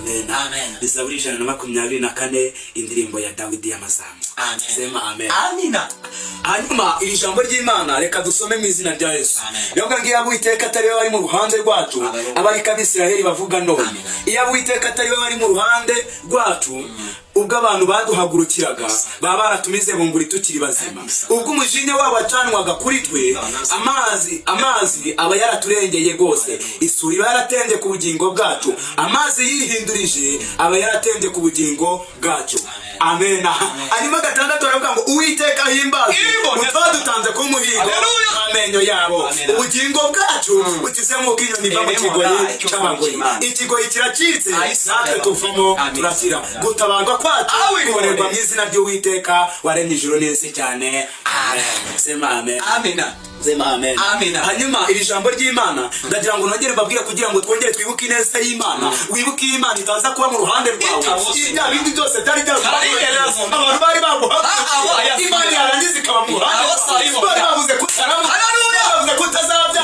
Amen. Amen. Zaburi 124 indirimbo ya Dawidi y'amazamu. Sema amen. Amina. Hanyuma iri jambo ry'Imana reka dusome mu izina rya Yesu. Yonga ngiye Uwiteka atari we wari mu ruhande rwacu, abari kabisiraheli bavuga none. Iyo Uwiteka atari we wari mu ruhande rwacu, ubwo abantu baduhagurukiraga baba baratumize bunguri tukiri bazima. Ubwo umujinya wabo wacanwaga kuri twe, amazi aba yaraturengeye gose. Isuri baratende ku bugingo bwacu, amazi yihindurije aba yaratende ku bugingo bwacu. Amen. Hanyuma gatandatu aravuga ngo Uwiteka himbazwe mutwadutanze ku muhigo amenyo yabo. Ubugingo bwacu butizemo kinyoni va mu kigoyi cy'abangoyi. Ikigoyi kiracitse natwe tuvamo turakira. Gutabangwa kwacu kubonerwa mu izina ry'Uwiteka waremye ijuru n'isi cyane. Amen. Sema amen. Amina. Sema amen. Amina. Hanyuma iri jambo ry'Imana ndagira ngo nongere babwire kugira ngo twongere twibuke ineza y'Imana. Wibuke Imana itaza kuba mu ruhande rwawe. Ibya bindi byose byari byabaye. Abantu bari baguhaga Imana yarangiza ikaba mu ruhande. Bari bavuze ko sarama. Bavuze ko utazabya.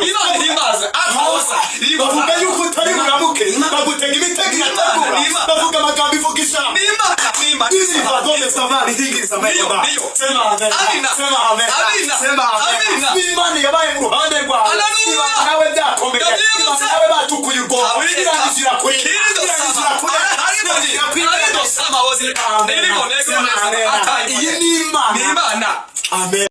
Imana ihimbaza. Bavuga yuko utari buramuke. Bagutega imitego irategura. Bavuga amagambo ivuga ijambo. Nimba. Izi badome samani hingiriza mayeba. Sema amen. Sema amen. Sema amen. Imana yabaye mu ruhande rwawe. Imana nawe byakomeye. Imana nawe batukuye urwo. Irangizira kuri. Iyi ni Imana. Amen.